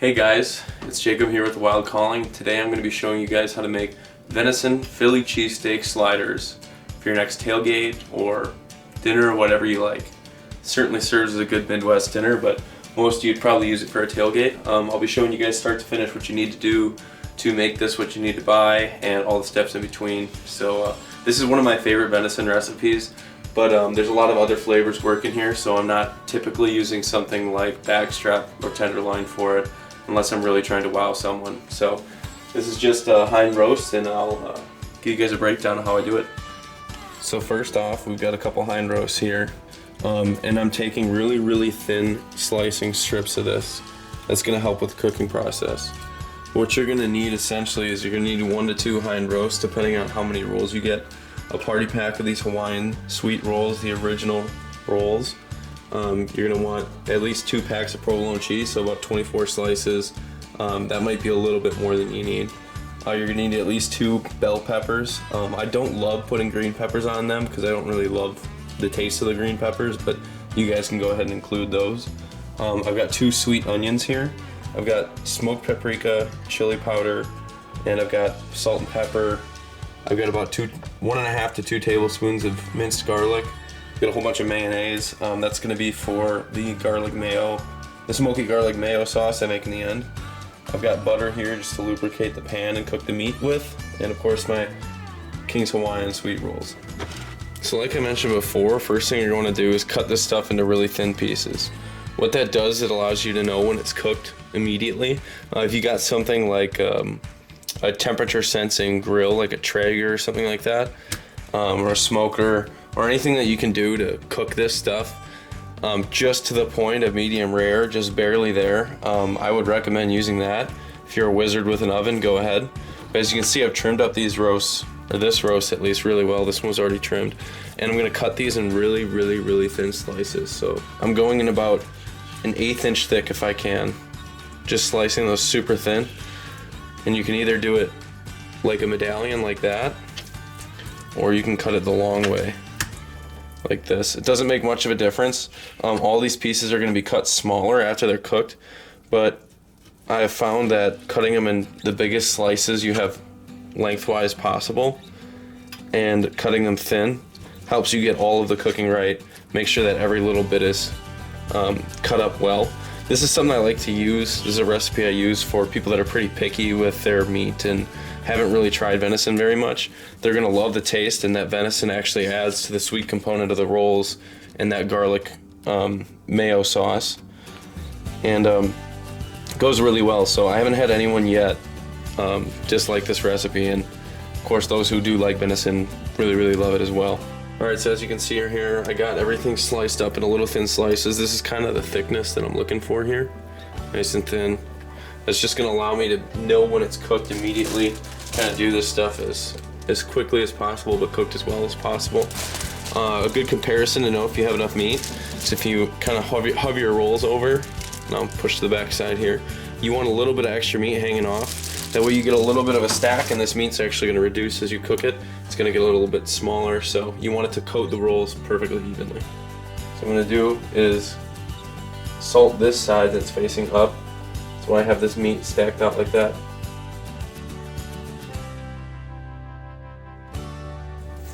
Hey guys, it's Jacob here with Wild Calling. Today I'm going to be showing you guys how to make venison Philly cheesesteak sliders for your next tailgate or dinner or whatever you like. It certainly serves as a good Midwest dinner, but most of you would probably use it for a tailgate. I'll be showing you guys start to finish what you need to do to make this, what you need to buy, and all the steps in between. So this is one of my favorite venison recipes, but there's a lot of other flavors working here, so I'm not typically using something like backstrap or tenderloin for it unless I'm really trying to wow someone. So this is just a hind roast, and I'll give you guys a breakdown of how I do it. So first off, we've got a couple hind roasts here, and I'm taking really thin slicing strips of this. That's going to help with the cooking process. What you're going to need essentially is you're going to need 1 to 2 hind roasts depending on how many rolls you get. A party pack of these Hawaiian sweet rolls, the original rolls. You're going to want at least 2 packs of provolone cheese, so about 24 slices. That might be a little bit more than you need. You're going to need at least 2 bell peppers. I don't love putting green peppers on them because I don't really love the taste of the green peppers, but you guys can go ahead and include those. I've got 2 sweet onions here. I've got smoked paprika, chili powder, and I've got salt and pepper. I've got about 1.5 to 2 tablespoons of minced garlic. Got a whole bunch of mayonnaise. That's going to be for the garlic mayo, the smoky garlic mayo sauce I make in the end. I've got butter here just to lubricate the pan and cook the meat with, and of course my King's Hawaiian sweet rolls. So like I mentioned before, first thing you're going to do is cut this stuff into really thin pieces. What that does, it allows you to know when it's cooked immediately. If you got something like a temperature sensing grill, like a Traeger or something like that, or a smoker, or anything that you can do to cook this stuff just to the point of medium rare, just barely there, I would recommend using that. If you're a wizard with an oven, go ahead. But as you can see, I've trimmed up these roasts, or this roast at least, really well. This one was already trimmed, and I'm going to cut these in really thin slices. So I'm going in about an 1/8 inch thick if I can, just slicing those super thin. And you can either do it like a medallion like that, or you can cut it the long way like this. It doesn't make much of a difference. All these pieces are going to be cut smaller after they're cooked, but I have found that cutting them in the biggest slices you have lengthwise possible and cutting them thin helps you get all of the cooking right. Make sure that every little bit is cut up well. This is something I like to use. This is a recipe I use for people that are pretty picky with their meat and haven't really tried venison very much. They're going to love the taste, and that venison actually adds to the sweet component of the rolls and that garlic mayo sauce, and goes really well. So I haven't had anyone yet dislike this recipe, and of course those who do like venison really love it as well. Alright, so as you can see here, I got everything sliced up into little thin slices. This is kind of the thickness that I'm looking for here. Nice and thin. That's just going to allow me to know when it's cooked immediately. Kind of do this stuff as quickly as possible, but cooked as well as possible. A good comparison to know if you have enough meat is if you kind of hover your rolls over, and I'll push to the back side here. You want a little bit of extra meat hanging off. That way you get a little bit of a stack, and this meat's actually going to reduce as you cook it. It's going to get a little bit smaller, so you want it to coat the rolls perfectly evenly. So what I'm going to do is salt this side that's facing up. So I have this meat stacked out like that.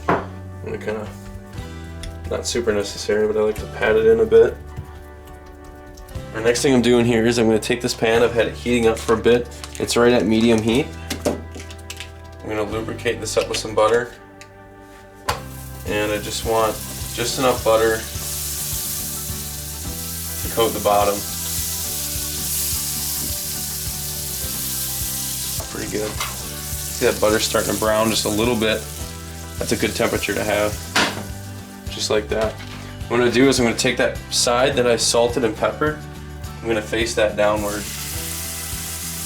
I'm going to kind of, not super necessary, but I like to pat it in a bit. The next thing I'm doing here is I'm going to take this pan. I've had it heating up for a bit. It's right at medium heat. I'm going to lubricate this up with some butter. And I just want just enough butter to coat the bottom. Pretty good. See that butter starting to brown just a little bit. That's a good temperature to have. Just like that. What I'm going to do is I'm going to take that side that I salted and peppered. I'm going to face that downward.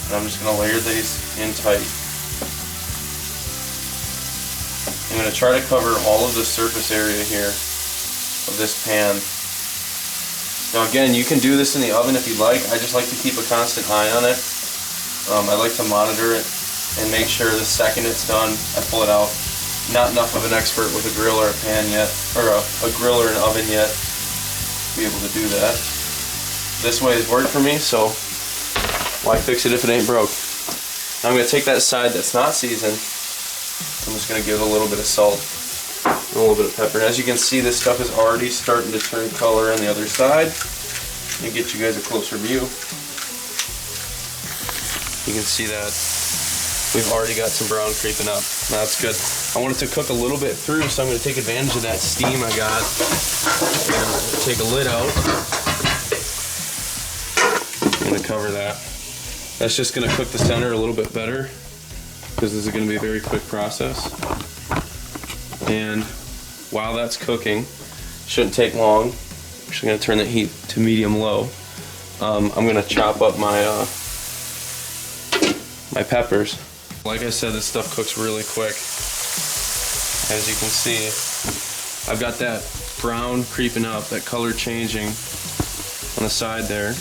And I'm just going to layer these in tight. I'm going to try to cover all of the surface area here of this pan. Now again, you can do this in the oven if you like. I just like to keep a constant eye on it. I like to monitor it and make sure the second it's done, I pull it out. Not enough of an expert with a grill or a pan yet, or a grill or an oven yet to be able to do that. This way has worked for me, so Why fix it if it ain't broke? Now I'm going to take that side that's not seasoned. I'm just going to give it a little bit of salt and a little bit of pepper. And as you can see, this stuff is already starting to turn color on the other side. Let me get you guys a closer view. You can see that we've already got some brown creeping up. That's good. I want it to cook a little bit through, so I'm going to take advantage of that steam I got and take a lid out. I'm going to cover that. That's just going to cook the center a little bit better because this is going to be a very quick process. And while that's cooking, shouldn't take long. I'm actually going to turn the heat to medium-low. I'm going to chop up my my peppers. Like I said, this stuff cooks really quick. As you can see, I've got that brown creeping up, that color changing on the side there.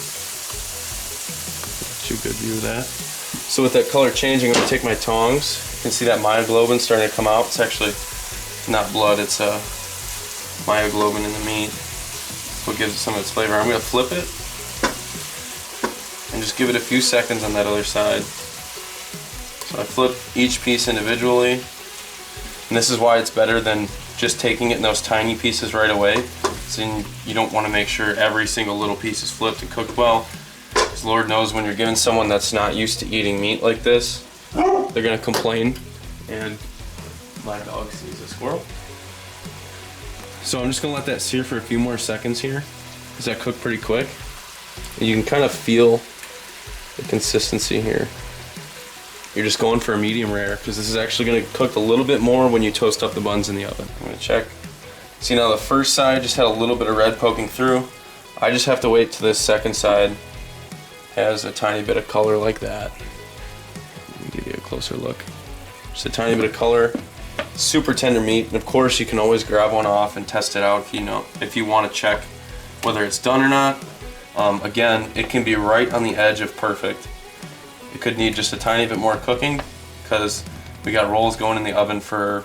Get you a good view of that. So with that color changing, I'm going to take my tongs. You can see that myoglobin starting to come out. It's actually not blood, it's myoglobin in the meat. What gives it some of its flavor. I'm going to flip it and just give it a few seconds on that other side. So I flip each piece individually, and this is why it's better than just taking it in those tiny pieces right away. So you don't want to make sure every single little piece is flipped and cooked well, because Lord knows when you're giving someone that's not used to eating meat like this, they're going to complain. And my dog sees a squirrel. So I'm just going to let that sear for a few more seconds here, because that cooked pretty quick. And you can kind of feel the consistency here. You're just going for a medium rare because this is actually going to cook a little bit more when you toast up the buns in the oven. I'm going to check. See, now the first side just had a little bit of red poking through. I just have to wait till this second side has a tiny bit of color like that. Let me give you a closer look. Just a tiny bit of color. Super tender meat, and of course you can always grab one off and test it out if you want to check whether it's done or not. Again, it can be right on the edge of perfect. It could need just a tiny bit more cooking because we got rolls going in the oven for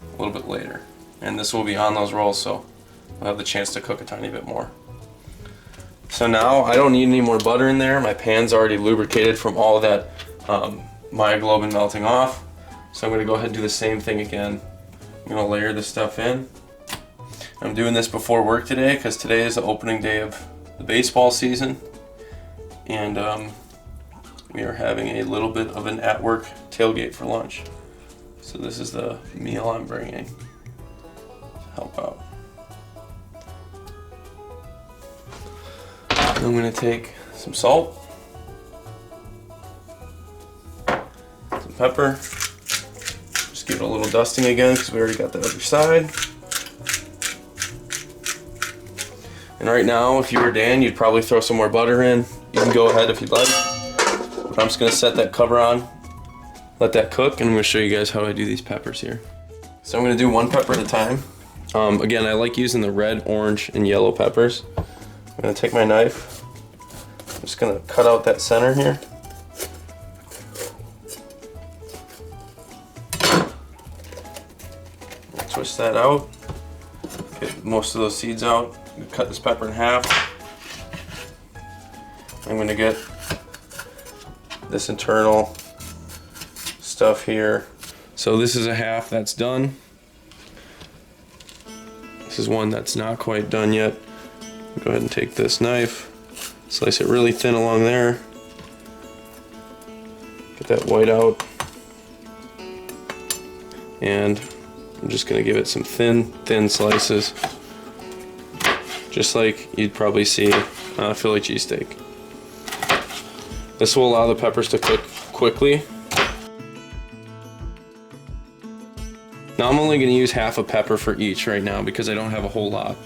a little bit later. And this will be on those rolls, so we'll have the chance to cook a tiny bit more. So now I don't need any more butter in there. My pan's already lubricated from all that myoglobin melting off. So I'm going to go ahead and do the same thing again. I'm going to layer this stuff in. I'm doing this before work today because today is the opening day of the baseball season. And we are having a little bit of an at-work tailgate for lunch. So this is the meal I'm bringing to help out. And I'm going to take some salt, some pepper, just give it a little dusting again because we already got the other side. And right now, if you were Dan, you'd probably throw some more butter in. You can go ahead if you'd like. But I'm just going to set that cover on, let that cook, and I'm going to show you guys how I do these peppers here. So I'm going to do one pepper at a time. Again, I like using the red, orange, and yellow peppers. I'm going to take my knife. I'm just going to cut out that center here. Twist that out. Get most of those seeds out. Cut this pepper in half. I'm going to get this internal stuff here. So this is a half that's done. This is one that's not quite done yet. Go ahead and take this knife, slice it really thin along there. Get that white out. And I'm just going to give it some thin slices. Just like you'd probably see on a Philly cheesesteak. This will allow the peppers to cook quickly. Now I'm only going to use half a pepper for each right now because I don't have a whole lot.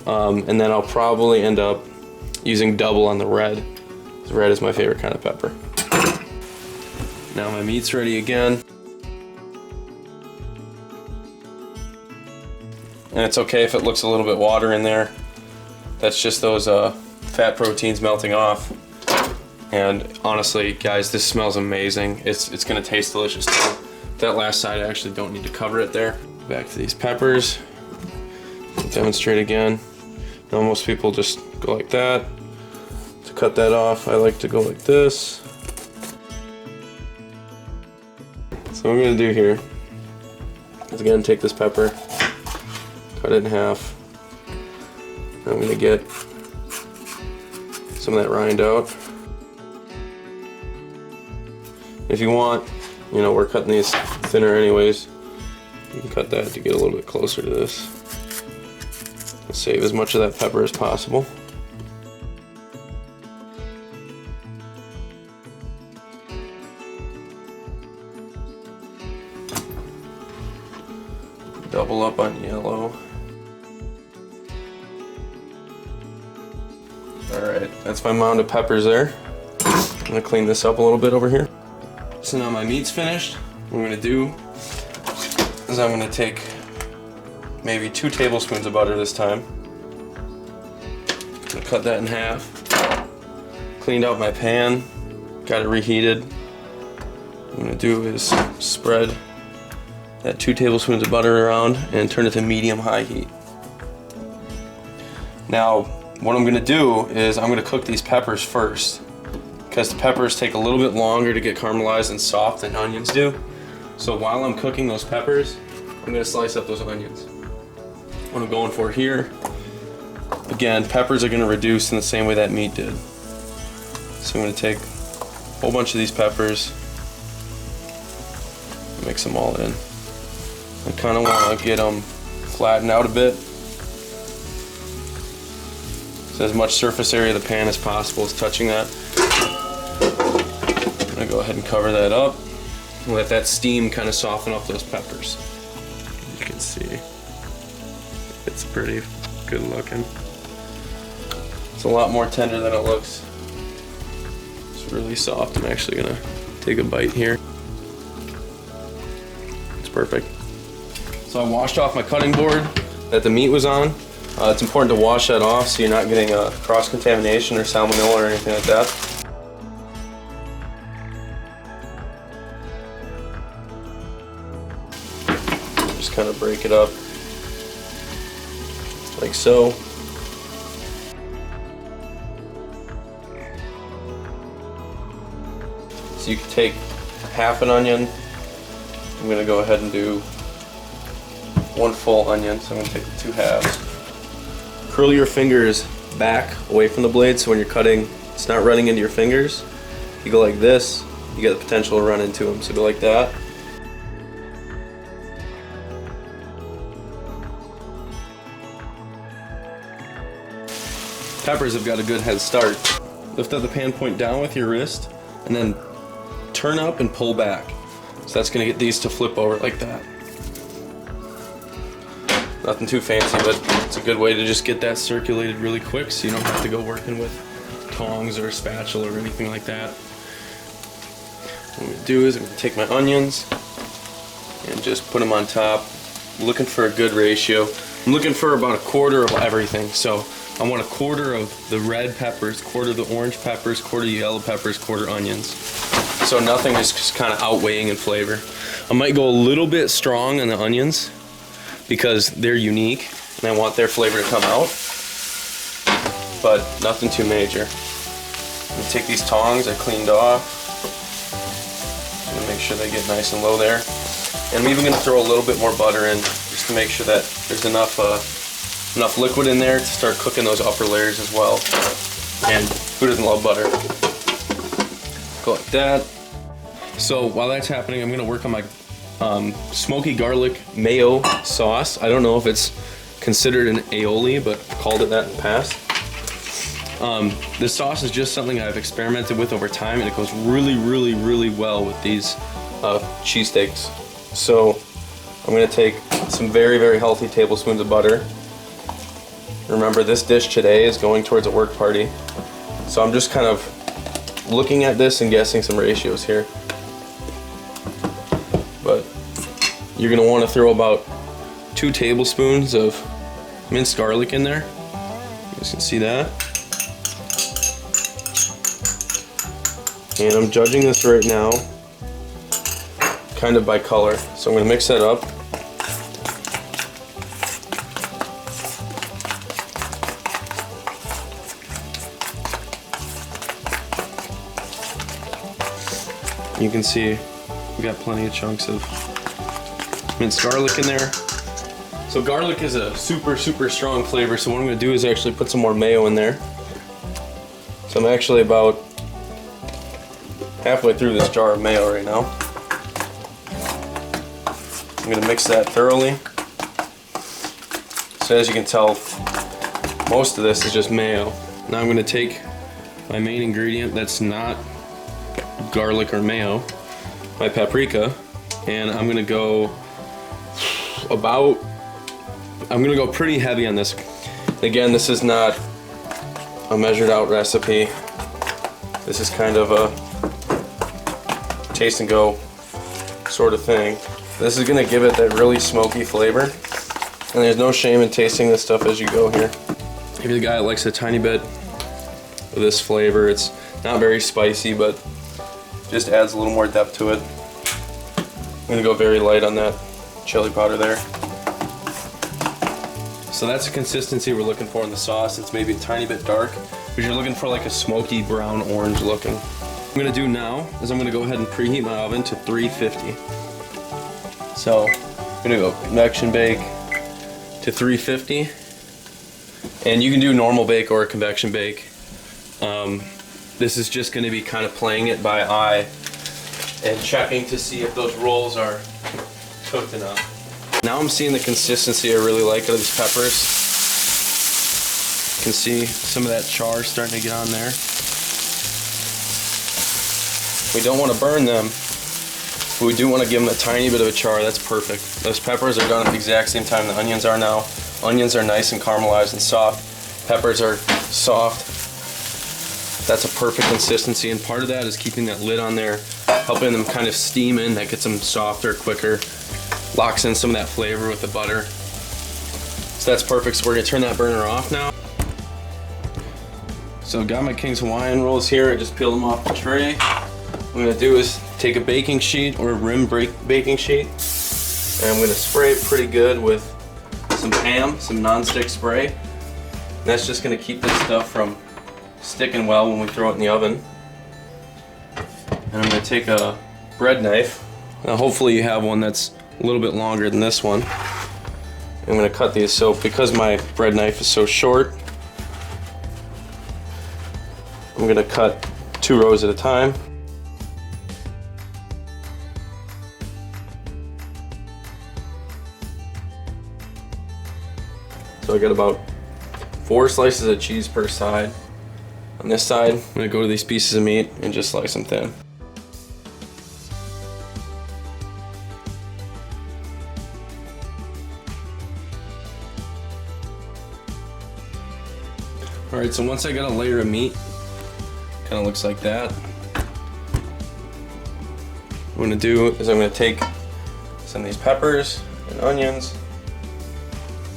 And then I'll probably end up using double on the red. The red is my favorite kind of pepper. Now my meat's ready again. And it's okay if it looks a little bit water in there. That's just those fat proteins melting off. And honestly, guys, this smells amazing. It's gonna taste delicious too. That last side, I actually don't need to cover it there. Back to these peppers. Demonstrate again. Now most people just go like that to cut that off, I like to go like this. So what I'm going to do here is again take this pepper, cut it in half. I'm going to get some of that rind out. If you want, you know, we're cutting these thinner anyways. You can cut that to get a little bit closer to this. And save as much of that pepper as possible. Double up on yellow. Alright, that's my mound of peppers there. I'm gonna clean this up a little bit over here. So now my meat's finished. What I'm gonna do is I'm gonna take maybe 2 tablespoons of butter this time. I'm gonna cut that in half. Cleaned out my pan, got it reheated. What I'm gonna do is spread that 2 tablespoons of butter around and turn it to medium-high heat. Now, what I'm gonna do is I'm gonna cook these peppers first, because the peppers take a little bit longer to get caramelized and soft than onions do. So while I'm cooking those peppers, I'm gonna slice up those onions. What I'm going for here, again, peppers are gonna reduce in the same way that meat did. So I'm gonna take a whole bunch of these peppers, mix them all in. I kind of want to get them flattened out a bit. So as much surface area of the pan as possible is touching that. I'm going to go ahead and cover that up. And let that steam kind of soften up those peppers. As you can see, it's pretty good looking. It's a lot more tender than it looks. It's really soft. I'm actually going to take a bite here. It's perfect. So I washed off my cutting board that the meat was on. It's important to wash that off so you're not getting cross-contamination or salmonella or anything like that. Just kind of break it up like so. So you can take half an onion. I'm going to go ahead and do 1 full onion, so I'm going to take the 2 halves. Curl your fingers back away from the blade so when you're cutting, it's not running into your fingers. You go like this, you get the potential to run into them, so go like that. Peppers have got a good head start. Lift up the pan point down with your wrist, and then turn up and pull back. So that's going to get these to flip over like that. Nothing too fancy, but it's a good way to just get that circulated really quick so you don't have to go working with tongs or a spatula or anything like that. What I'm going to do is I'm going to take my onions and just put them on top. I'm looking for a good ratio. I'm looking for about 1/4 of everything. So I want 1/4 of the red peppers, 1/4 of the orange peppers, 1/4 of the yellow peppers, 1/4 onions. So nothing is just kind of outweighing in flavor. I might go a little bit strong on the onions because they're unique and I want their flavor to come out, but nothing too major. I'm gonna take these tongs I cleaned off. I'm gonna make sure they get nice and low there. And I'm even gonna throw a little bit more butter in just to make sure that there's enough liquid in there to start cooking those upper layers as well. And who doesn't love butter? Go like that. So while that's happening, I'm gonna work on my smoky garlic mayo sauce. I don't know if it's considered an aioli, but I've called it that in the past. This sauce is just something I've experimented with over time, and it goes really, really, really well with these cheesesteaks. So I'm gonna take some very, very healthy tablespoons of butter. Remember, this dish today is going towards a work party. So I'm just kind of looking at this and guessing some ratios here. But you're gonna wanna throw about 2 tablespoons of minced garlic in there. You guys can see that. And I'm judging this right now kind of by color. So I'm gonna mix that up. You can see we got plenty of chunks of minced garlic in there. So garlic is a super strong flavor, so what I'm going to do is actually put some more mayo in there. So I'm actually about halfway through this jar of mayo right now. I'm going to mix that thoroughly. So as you can tell, most of this is just mayo. Now I'm going to take my main ingredient that's not garlic or mayo, my paprika, and I'm going to go pretty heavy on this. Again, this is not a measured out recipe. This is kind of a taste and go sort of thing. This is going to give it that really smoky flavor, and there's no shame in tasting this stuff as you go here. If you're the guy that likes a tiny bit of this flavor, it's not very spicy, but just adds a little more depth to it. I'm going to go very light on that chili powder there. So that's the consistency we're looking for in the sauce. It's maybe a tiny bit dark, but you're looking for like a smoky brown orange looking. What I'm gonna do now is I'm gonna go ahead and preheat my oven to 350. So I'm gonna go convection bake to 350. And you can do normal bake or convection bake. This is just gonna be kind of playing it by eye and checking to see if those rolls are cooked enough. Now I'm seeing the consistency I really like out of these peppers. You can see some of that char starting to get on there. We don't want to burn them, but we do want to give them a tiny bit of a char. That's perfect. Those peppers are done at the exact same time the onions are now. Onions are nice and caramelized and soft. Peppers are soft. That's a perfect consistency, and part of that is keeping that lid on there, helping them kind of steam in. That gets them softer quicker. Locks in some of that flavor with the butter. So that's perfect. So we're gonna turn that burner off now. So I've got my King's Hawaiian rolls here. I just peeled them off the tray. What I'm gonna do is take a baking sheet or a rim baking sheet, and I'm gonna spray it pretty good with some ham, some non-stick spray. And that's just gonna keep this stuff from sticking well when we throw it in the oven. And I'm gonna take a bread knife. Now hopefully you have one that's a little bit longer than this one. I'm going to cut these, so because my bread knife is so short, I'm going to cut 2 rows at a time. So I got about 4 slices of cheese per side. On this side, I'm going to go to these pieces of meat and just slice them thin. Alright, so once I got a layer of meat, kind of looks like that. What I'm going to do is I'm going to take some of these peppers and onions.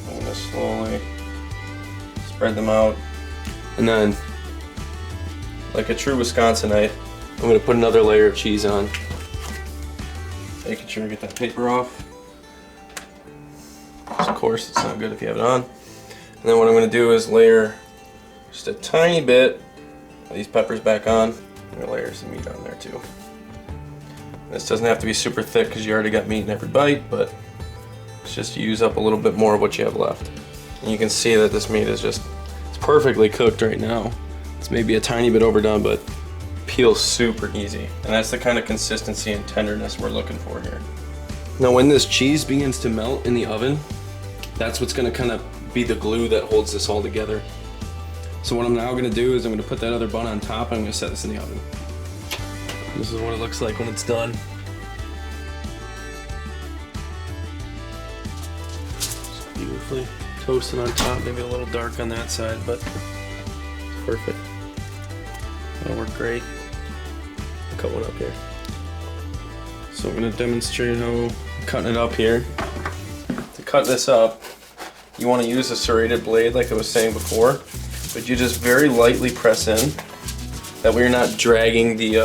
I'm going to slowly spread them out. And then, like a true Wisconsinite, I'm going to put another layer of cheese on. Making sure I get that paper off. Of course, it's not good if you have it on. And then what I'm going to do is layer just a tiny bit of these peppers back on. I'm going to layer some meat on there too. This doesn't have to be super thick because you already got meat in every bite, but it's just to use up a little bit more of what you have left. And you can see that this meat is just, it's perfectly cooked right now. It's maybe a tiny bit overdone, but peels super easy. And that's the kind of consistency and tenderness we're looking for here. Now when this cheese begins to melt in the oven, that's what's going to kind of be the glue that holds this all together. So what I'm now going to do is I'm going to put that other bun on top and I'm going to set this in the oven. This is what it looks like when it's done. It's beautifully toasted on top, maybe a little dark on that side, but it's perfect. That'll work great. I'll cut one up here. So I'm going to demonstrate how I'm cutting it up here. To cut this up, you want to use a serrated blade like I was saying before, but you just very lightly press in. That way you're not dragging the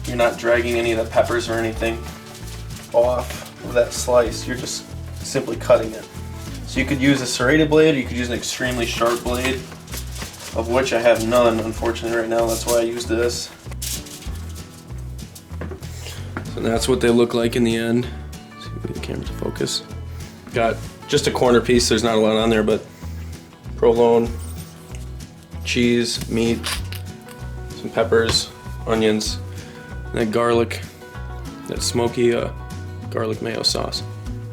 any of the peppers or anything off of that slice. You're just simply cutting it. So you could use a serrated blade or you could use an extremely sharp blade, of which I have none unfortunately right now. That's why I use this. So that's what they look like in the end. Let's see if we get the camera to focus. Got just a corner piece, there's not a lot on there, but provolone, cheese, meat, some peppers, onions, and that garlic, that smoky garlic mayo sauce.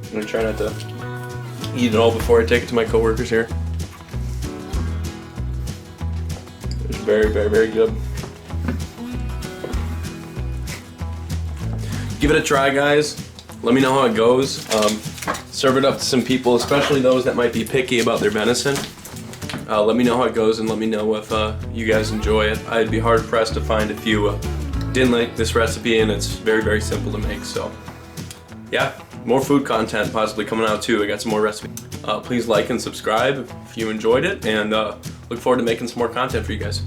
I'm gonna try not to eat it all before I take it to my coworkers here. It's very, very, very good. Give it a try, guys. Let me know how it goes. Serve it up to some people, especially those that might be picky about their venison. Let me know how it goes and let me know if you guys enjoy it. I'd be hard pressed to find if you didn't like this recipe, and it's very, very simple to make. So yeah, more food content possibly coming out too. I got some more recipes. Please like and subscribe if you enjoyed it, and look forward to making some more content for you guys.